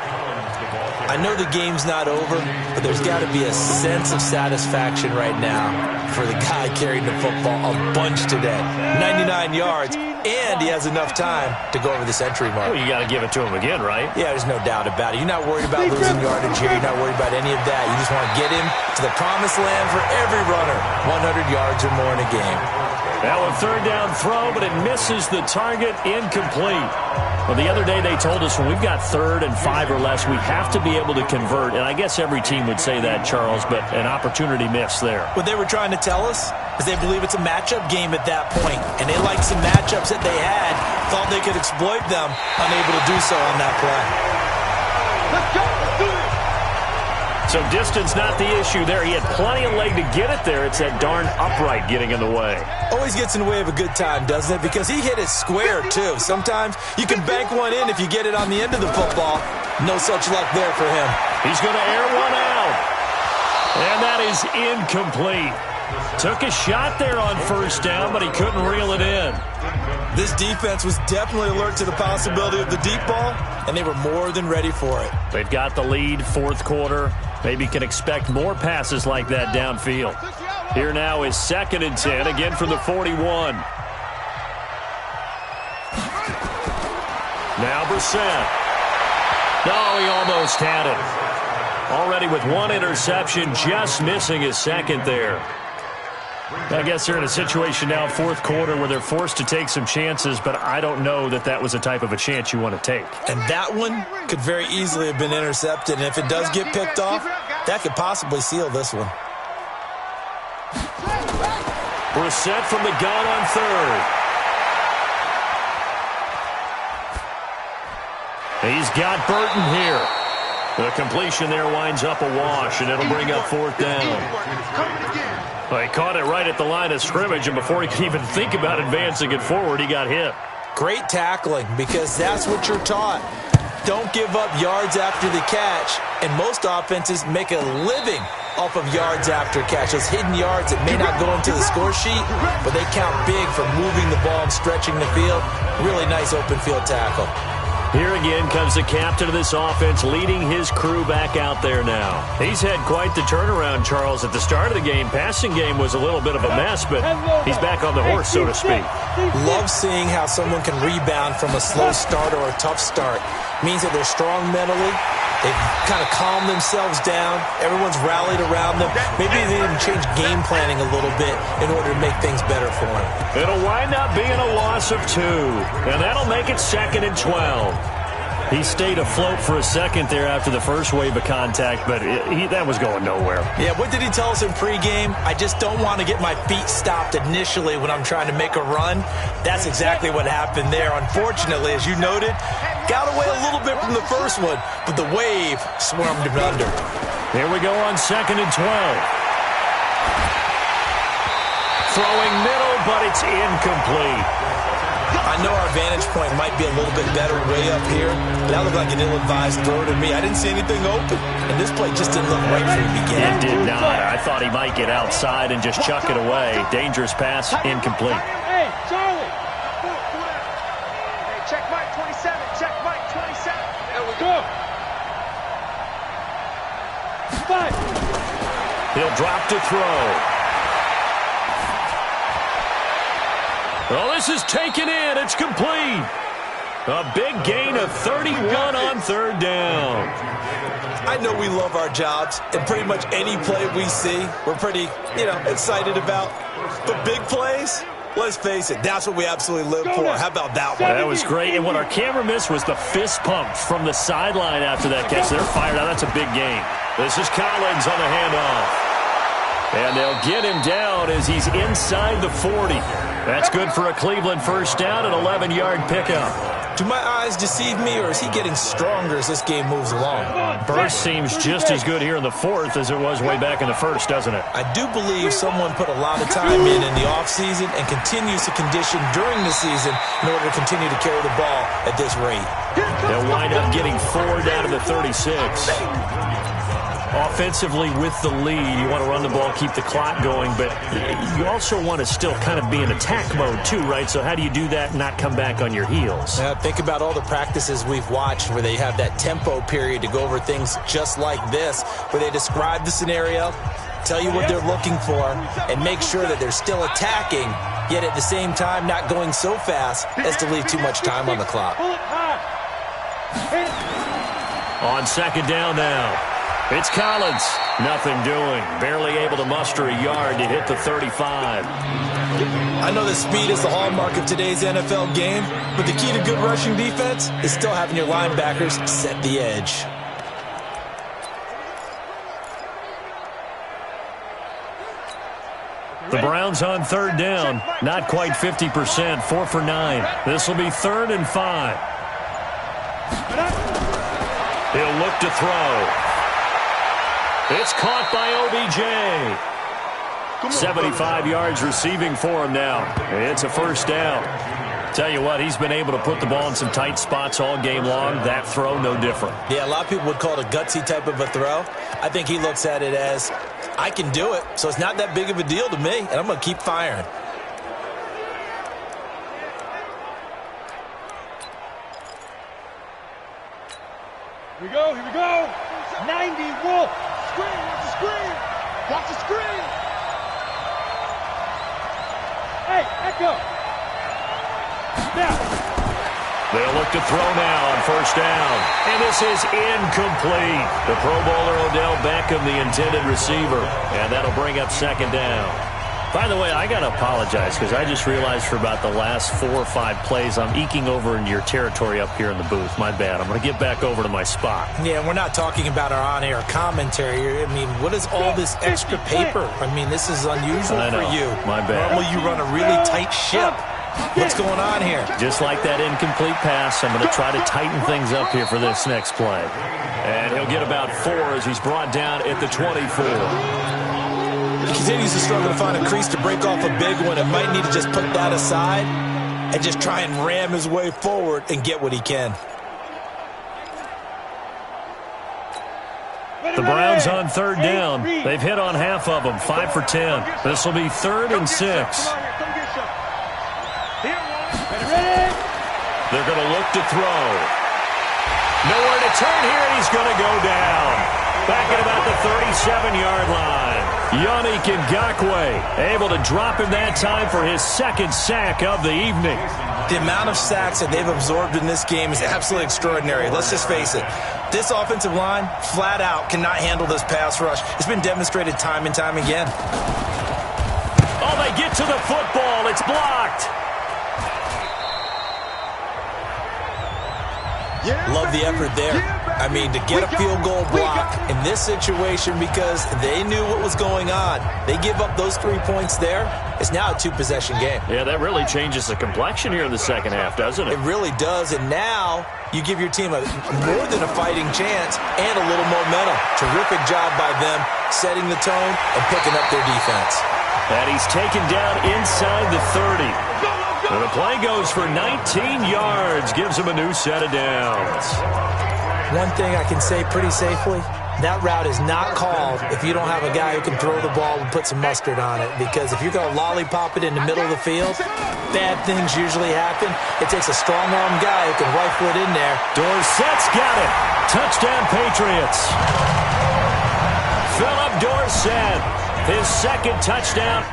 I know the game's not over, but there's got to be a sense of satisfaction right now for the guy carrying the football a bunch today. 99 yards, and he has enough time to go over the century mark. Well, you got to give it to him again, right? Yeah, there's no doubt about it. You're not worried about losing yardage here. You're not worried about any of that. You just want to get him to the promised land for every runner. 100 yards or more in a game. Now a 3rd down throw, but it misses the target, incomplete. Well, the other day they told us when we've got 3rd and 5 or less, we have to be able to convert. And I guess every team would say that, Charles, but an opportunity missed there. What they were trying to tell us is they believe it's a matchup game at that point. And they liked some matchups that they had, thought they could exploit them, unable to do so on that play. Let's go. Let's do it. So distance not the issue there. He had plenty of leg to get it there. It's that darn upright getting in the way. Always gets in the way of a good time, doesn't it? Because he hit it square, too. Sometimes you can bank one in if you get it on the end of the football. No such luck there for him. He's going to air one out. And that is incomplete. Took a shot there on 1st down, but he couldn't reel it in. This defense was definitely alert to the possibility of the deep ball, and they were more than ready for it. They've got the lead, 4th quarter. Maybe can expect more passes like that downfield. Here now is 2nd and 10, again from the 41. Now Brissett. No, he almost had it. Already with 1 interception, just missing his 2nd there. I guess they're in a situation now, 4th quarter, where they're forced to take some chances, but I don't know that that was the type of a chance you want to take. And that one could very easily have been intercepted, and if it does get picked off, that could possibly seal this one. Brissett from the gun on 3rd. He's got Burton here. The completion there winds up a wash, and it'll bring up 4th down. Well, he caught it right at the line of scrimmage, and before he could even think about advancing it forward, he got hit. Great tackling, because that's what you're taught. Don't give up yards after the catch, and most offenses make a living off of yards after catch. Those hidden yards that may not go into the score sheet, but they count big for moving the ball and stretching the field. Really nice open field tackle. Here again comes the captain of this offense, leading his crew back out there now. He's had quite the turnaround, Charles. At the start of the game, passing game was a little bit of a mess, but he's back on the horse, so to speak. Love seeing how someone can rebound from a slow start or a tough start. Means that they're strong mentally. They've kind of calmed themselves down. Everyone's rallied around them. Maybe they even change game planning a little bit in order to make things better for them. It'll wind up being a loss of 2, and that'll make it 2nd and 12. He stayed afloat for a second there after the first wave of contact, but that was going nowhere. Yeah, what did he tell us in pregame? I just don't want to get my feet stopped initially when I'm trying to make a run. That's exactly what happened there. Unfortunately, as you noted, got away a little bit from the first one, but the wave swarmed him under. Here we go on 2nd and 12. Throwing middle, but it's incomplete. I know our vantage point might be a little bit better way up here, but that looked like an ill-advised throw to me. I didn't see anything open, and this play just didn't look right from the beginning. It did not. I thought he might get outside and just chuck it away. Dangerous pass, incomplete. Hey, Charlie! Hey, check Mike 27. Check Mike 27. There we Go! Five! He'll drop to throw. Well, this is taken in. It's complete. A big gain of 31 on 3rd down. I know we love our jobs, and pretty much any play we see, we're pretty, excited about. But big plays, let's face it, that's what we absolutely live for. How about that one? That was great. And what our camera missed was the fist pump from the sideline after that catch. They're fired out. That's a big gain. This is Collins on the handoff. And they'll get him down as he's inside the 40. That's good for a Cleveland first down, an 11-yard pickup. Do my eyes deceive me, or is he getting stronger as this game moves along? Burst seems just as good here in the 4th as it was way back in the 1st, doesn't it? I do believe someone put a lot of time in the offseason and continues to condition during the season in order to continue to carry the ball at this rate. They'll wind up getting 4 down to the 36. Offensively with the lead, you want to run the ball, keep the clock going, but you also want to still kind of be in attack mode too, right? So how do you do that and not come back on your heels? Yeah, think about all the practices we've watched where they have that tempo period to go over things just like this, where they describe the scenario, tell you what they're looking for, and make sure that they're still attacking, yet at the same time not going so fast as to leave too much time on the clock. On 2nd down now. It's Collins. Nothing doing. Barely able to muster a yard to hit the 35. I know that speed is the hallmark of today's NFL game, but the key to good rushing defense is still having your linebackers set the edge. The Browns on 3rd down. Not quite 50%. 4 for 9. This will be 3rd and 5. He'll look to throw. It's caught by OBJ. 75 yards receiving for him now. It's a first down. Tell you what, he's been able to put the ball in some tight spots all game long. That throw, no different. Yeah, a lot of people would call it a gutsy type of a throw. I think he looks at it as, I can do it, so it's not that big of a deal to me, and I'm going to keep firing. Here we go, here we go. 90, Wolf. Screen, watch the screen. Watch the screen. Hey, Echo. Now. They'll look to throw now on first down. And this is incomplete. The Pro Bowler Odell Beckham, the intended receiver. And that'll bring up 2nd down. By the way, I got to apologize because I just realized for about the last 4 or 5 plays, I'm eking over into your territory up here in the booth. My bad. I'm going to get back over to my spot. Yeah, we're not talking about our on-air commentary. I mean, what is all this extra paper? I mean, this is unusual for you. My bad. Normally you run a really tight ship. What's going on here? Just like that incomplete pass, I'm going to try to tighten things up here for this next play. And he'll get about 4 as he's brought down at the 24. He continues to struggle to find a crease to break off a big one and might need to just put that aside and just try and ram his way forward and get what he can. The Browns on 3rd down. They've hit on half of them, 5 for 10. This will be 3rd and 6. They're going to look to throw. Nowhere to turn here, and he's going to go down. Back at about the 37-yard line. Yannick Ngakoue able to drop him that time for his 2nd sack of the evening. The amount of sacks that they've absorbed in this game is absolutely extraordinary. Let's just face it. This offensive line, flat out, cannot handle this pass rush. It's been demonstrated time and time again. Oh, they get to the football. It's blocked. Love the effort there. I mean, to get a field goal block in this situation because they knew what was going on. They give up those 3 points there. It's now a two-possession game. Yeah, that really changes the complexion here in the second half, doesn't it? It really does, and now you give your team more than a fighting chance and a little momentum. Terrific job by them setting the tone and picking up their defense. And he's taken down inside the 30. And the play goes for 19 yards, gives him a new set of downs. One thing I can say pretty safely, that route is not called if you don't have a guy who can throw the ball and put some mustard on it. Because if you're going to lollipop it in the middle of the field, bad things usually happen. It takes a strong-arm guy who can rifle it in there. Dorsett's got it. Touchdown, Patriots. Philip Dorsett, his second touchdown.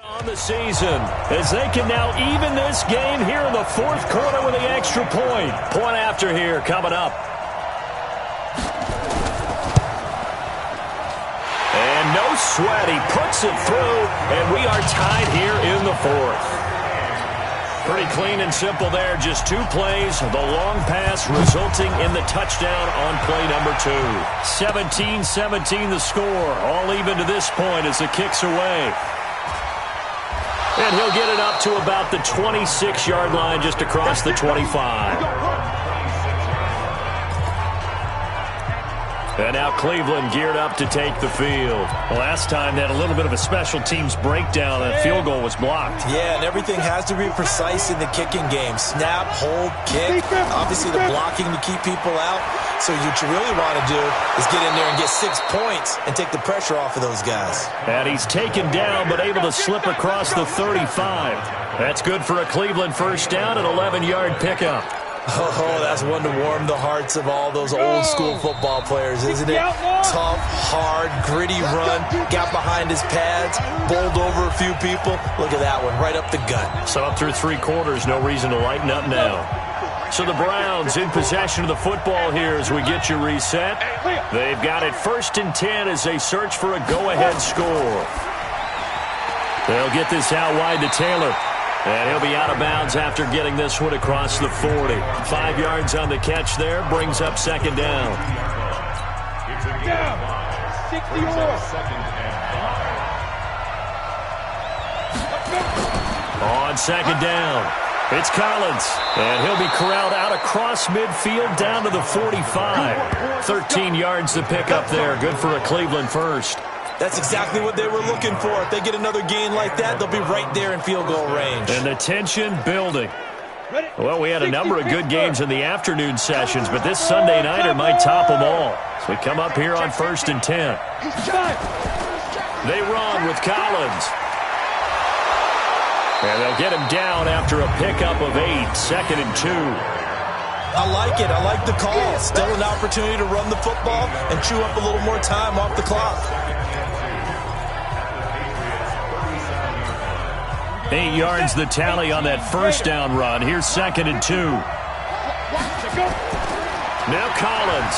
On the season, as they can now even this game here in the fourth quarter with the extra point. Point after here coming up. And no sweat, he puts it through, and we are tied here in the fourth. Pretty clean and simple there, just 2 plays, the long pass resulting in the touchdown on play number 2. 17-17 the score, all even to this point as the kick's away. And he'll get it up to about the 26-yard line just across the 25. And now Cleveland geared up to take the field. Last time they had a little bit of a special teams breakdown and a field goal was blocked. Yeah, and everything has to be precise in the kicking game. Snap, hold, kick. Obviously the blocking to keep people out. So what you really want to do is get in there and get 6 points and take the pressure off of those guys. And he's taken down but able to slip across the 35. That's good for a Cleveland first down, an 11-yard pickup. Oh, that's one to warm the hearts of all those old-school football players, isn't it? Tough, hard, gritty run, got behind his pads, bowled over a few people. Look at that one, right up the gut. So up through 3 quarters, no reason to lighten up now. So the Browns in possession of the football here as we get you reset. They've got it 1st and 10 as they search for a go-ahead score. They'll get this out wide to Taylor. And he'll be out of bounds after getting this one across the 40. 5 yards on the catch there, brings up 2nd down. 64. On 2nd down, it's Collins. And he'll be corralled out across midfield down to the 45. 13 yards to pick up there. Good for a Cleveland first. That's exactly what they were looking for. If they get another gain like that, they'll be right there in field goal range. And the tension building. Well, we had a number of good games in the afternoon sessions, but this Sunday nighter might top them all. So we come up here on 1st and 10. They run with Collins. And they'll get him down after a pickup of 8, 2nd and 2. I like it. I like the call. Still an opportunity to run the football and chew up a little more time off the clock. 8 yards the tally on that first down run. Here's 2nd and 2. Now Collins.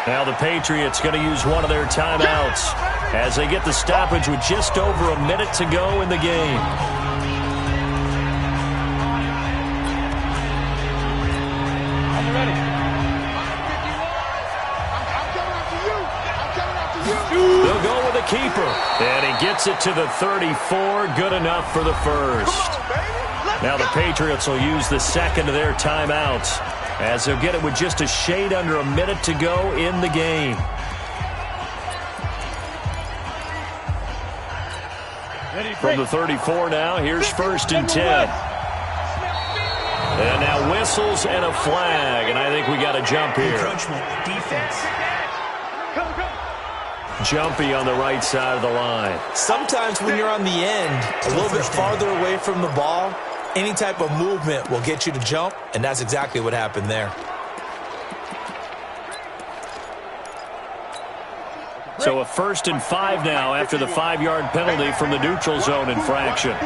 Now the Patriots going to use one of their timeouts as they get the stoppage with just over a minute to go in the game. They'll go with a keeper. And he gets it to the 34. Good enough for the first. Now the Patriots will use the 2nd of their timeouts as they'll get it with just a shade under a minute to go in the game. From the 34 now, here's 1st and 10. And now whistles and a flag, and I think we got a jump here. Defense. Jumpy on the right side of the line. Sometimes when you're on the end, a little bit farther away from the ball, any type of movement will get you to jump, and that's exactly what happened there. So a 1st and 5 now after the 5-yard penalty from the neutral zone infraction.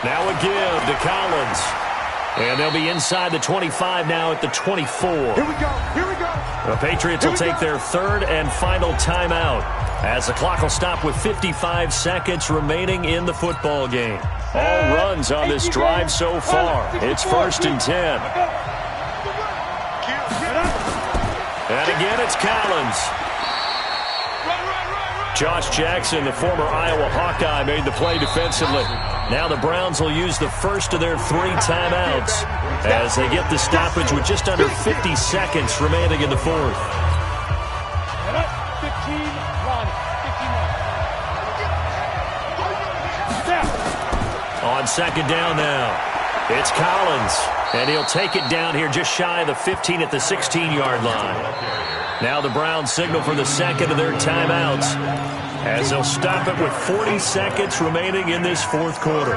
Now a give to Collins. And they'll be inside the 25 now at the 24. Here we go. Here we go. The Patriots will take their third and final timeout as the clock will stop with 55 seconds remaining in the football game. All runs on this drive so far. It's 1st and 10. And again, it's Collins. Josh Jackson, the former Iowa Hawkeye, made the play defensively. Now the Browns will use the first of their 3 timeouts as they get the stoppage with just under 50 seconds remaining in the fourth. 15, run. 59. On second down now, it's Collins, and he'll take it down here just shy of the 15 at the 16-yard line. Now the Browns signal for the second of their timeouts as they'll stop it with 40 seconds remaining in this fourth quarter.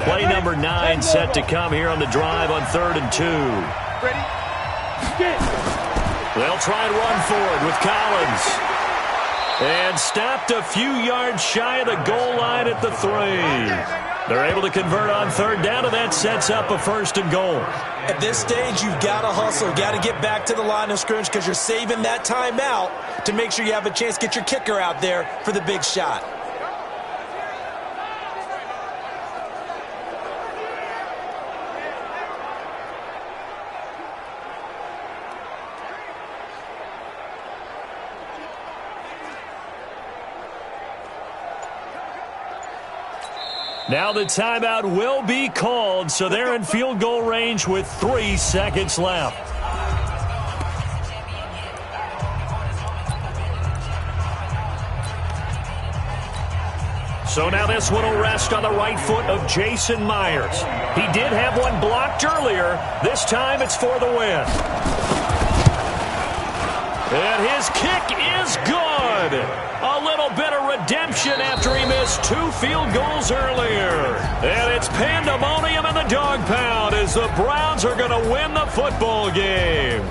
Play number 9 set to come here on the drive on 3rd and 2. Ready? They'll try and run forward with Collins. And stopped a few yards shy of the goal line at the 3. They're able to convert on 3rd down, and that sets up a 1st and goal. At this stage, you've got to hustle. Got to get back to the line of scrimmage because you're saving that timeout to make sure you have a chance to get your kicker out there for the big shot. Now the timeout will be called, so they're in field goal range with 3 seconds left. So now this one will rest on the right foot of Jason Myers. He did have one blocked earlier. This time it's for the win. And his kick is good. A little bit of redemption after he missed 2 field goals earlier. And it's pandemonium in the dog pound as the Browns are going to win the football game.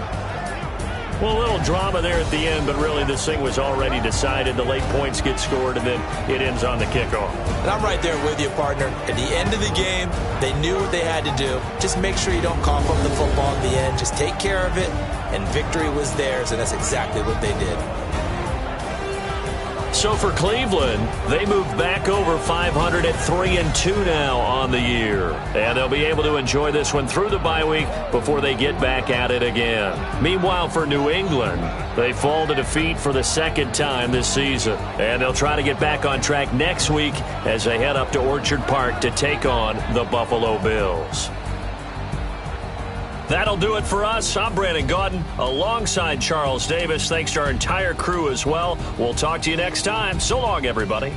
Well, a little drama there at the end, but really this thing was already decided. The late points get scored, and then it ends on the kickoff. And I'm right there with you, partner. At the end of the game, they knew what they had to do. Just make sure you don't cough up the football at the end. Just take care of it, and victory was theirs, and that's exactly what they did. So for Cleveland, they move back over 500 at 3-2 now on the year. And they'll be able to enjoy this one through the bye week before they get back at it again. Meanwhile, for New England, they fall to defeat for the 2nd time this season. And they'll try to get back on track next week as they head up to Orchard Park to take on the Buffalo Bills. That'll do it for us. I'm Brandon Gaudin alongside Charles Davis. Thanks to our entire crew as well. We'll talk to you next time. So long, everybody.